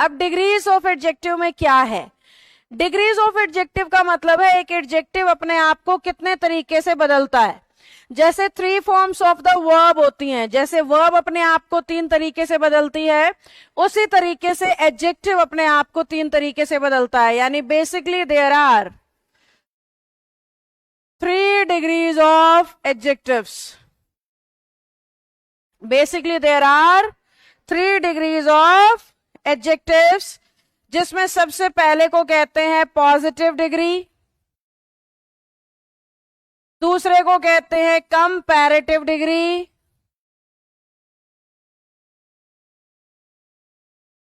अब degrees of adjective में क्या है? डिग्रीज ऑफ एडजेक्टिव का मतलब है एक एडजेक्टिव अपने आप को कितने तरीके से बदलता है। जैसे 3 फॉर्म्स ऑफ द वर्ब होती हैं, जैसे वर्ब अपने आप को 3 तरीके से बदलती है, उसी तरीके से एडजेक्टिव अपने आप को 3 तरीके से बदलता है। यानी basically there are 3 degrees of adjectives. Basically there are 3 degrees of adjectives, जिसमें सबसे पहले को कहते हैं पॉजिटिव डिग्री, दूसरे को कहते हैं कंपैरेटिव डिग्री,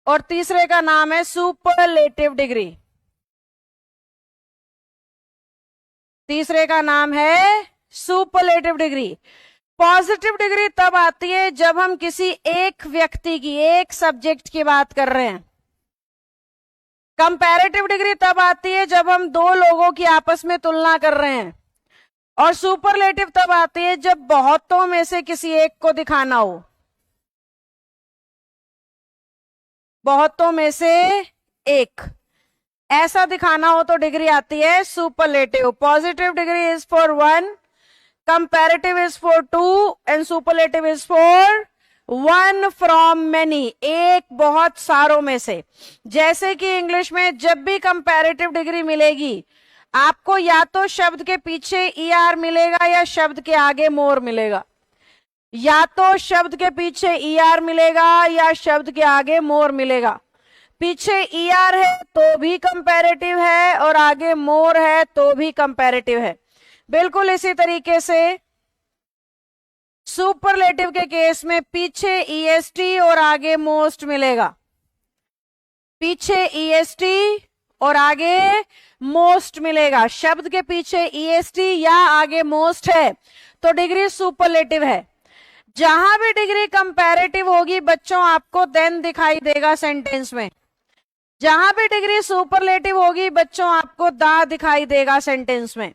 और तीसरे का नाम है सुपरलेटिव डिग्री। तीसरे का नाम है सुपरलेटिव डिग्री। पॉजिटिव डिग्री तब आती है जब हम किसी एक व्यक्ति की, एक सब्जेक्ट की बात कर रहे हैं। कंपैरेटिव डिग्री तब आती है जब हम 2 लोगों की आपस में तुलना कर रहे हैं। और सुपरलेटिव तब आती है जब बहुतों में से किसी एक को दिखाना हो। बहुतों में से एक ऐसा दिखाना हो तो डिग्री आती है superlative. Positive degree is for 1, comparative is for 2 and superlative is for 1 from many, एक बहुत सारों में से। जैसे कि इंग्लिश में जब भी कंपैरेटिव डिग्री मिलेगी आपको या तो शब्द के पीछे ER मिलेगा या शब्द के आगे मोर मिलेगा। या तो शब्द के पीछे ER मिलेगा या शब्द के आगे मोर मिलेगा। पीछे ER है तो भी कंपैरेटिव है और आगे मोर है तो भी कंपैरेटिव है। बिल्कुल इसी तरीके से सुपरलेटिव के केस में पीछे EST और आगे मोस्ट मिलेगा। पीछे EST और आगे मोस्ट मिलेगा। शब्द के पीछे EST या आगे मोस्ट है तो डिग्री सुपरलेटिव है। जहां भी डिग्री कंपैरेटिव होगी बच्चों आपको देन दिखाई देगा सेंटेंस में। जहां भी डिग्री सुपरलेटिव होगी बच्चों आपको दा दिखाई देगा सेंटेंस में।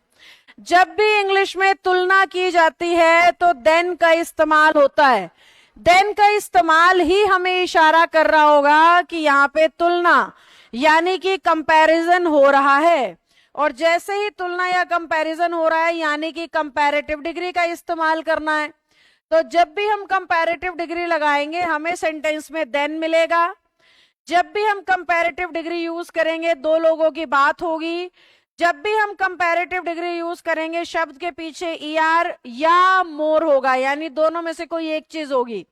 जब भी इंग्लिश में तुलना की जाती है तो देन का इस्तेमाल होता है। देन का इस्तेमाल ही हमें इशारा कर रहा होगा कि यहाँ पे तुलना यानी कि कंपैरिजन हो रहा है। और जैसे ही तुलना या कंपैरिजन हो रहा है यानी कि कंपैरेटिव डिग्री का इस्तेमाल करना है। तो जब भी हम कंपैरेटिव डिग्री लगाएंगे हमें सेंटेंस में देन मिलेगा। जब भी हम कंपैरेटिव डिग्री यूज करेंगे 2 लोगों की बात होगी। जब भी हम कंपैरेटिव डिग्री यूज करेंगे शब्द के पीछे ER या मोर होगा, यानी दोनों में से कोई एक चीज होगी।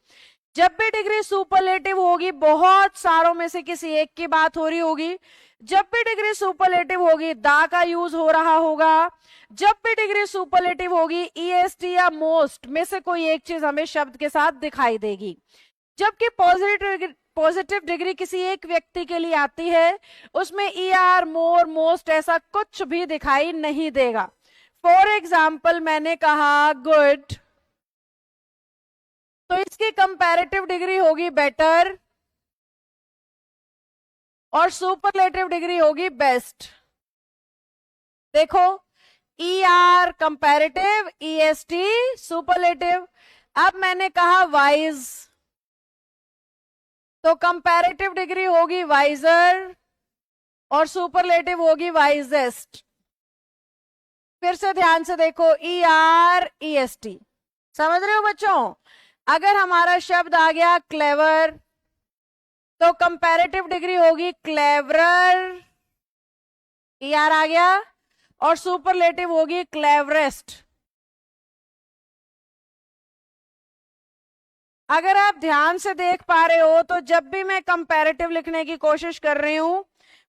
जब भी डिग्री सुपरलेटिव होगी बहुत सारों में से किसी एक की बात हो रही होगी। जब भी डिग्री सुपरलेटिव होगी दा का यूज हो रहा होगा। जब भी डिग्री सुपरलेटिव होगी EST या मोस्ट में से कोई एक चीज हमें शब्द के साथ दिखाई देगी। जबकि पॉजिटिव डिग्री किसी एक व्यक्ति के लिए आती है उसमें ER, मोर, मोस्ट ऐसा कुछ भी दिखाई नहीं देगा। फॉर एग्जाम्पल मैंने कहा गुड तो इसकी कंपैरेटिव डिग्री होगी बेटर और सुपरलेटिव डिग्री होगी बेस्ट। देखो ER कंपैरेटिव, EST सुपरलेटिव। अब मैंने कहा वाइज तो कंपैरेटिव डिग्री होगी वाइजर और सुपरलेटिव होगी वाइजेस्ट। फिर से ध्यान से देखो ER, EST समझ रहे हो बच्चों। अगर हमारा शब्द आ गया क्लेवर तो कंपैरेटिव डिग्री होगी क्लेवरर, ER आ गया, और सुपरलेटिव होगी क्लेवरेस्ट। अगर आप ध्यान से देख पा रहे हो तो जब भी मैं कंपैरेटिव लिखने की कोशिश कर रही हूं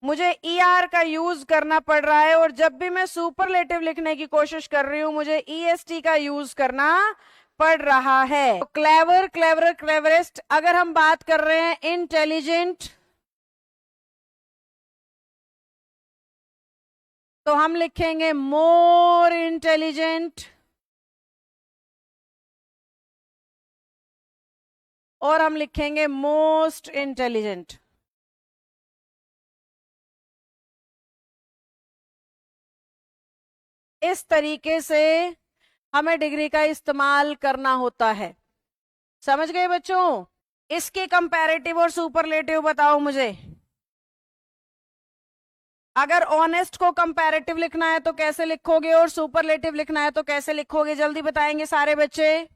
मुझे ER का यूज करना पड़ रहा है और जब भी मैं सुपरलेटिव लिखने की कोशिश कर रही हूं मुझे EST का यूज करना पड़ रहा है। तो क्लेवर, क्लेवरर, क्लेवरेस्ट। अगर हम बात कर रहे हैं इंटेलिजेंट तो हम लिखेंगे मोर इंटेलिजेंट और हम लिखेंगे मोस्ट इंटेलिजेंट। इस तरीके से हमें डिग्री का इस्तेमाल करना होता है। समझ गए बच्चों। इसके कंपैरेटिव और सुपरलेटिव बताओ मुझे। अगर ऑनेस्ट को कंपैरेटिव लिखना है तो कैसे लिखोगे और सुपरलेटिव लिखना है तो कैसे लिखोगे, जल्दी बताएंगे सारे बच्चे।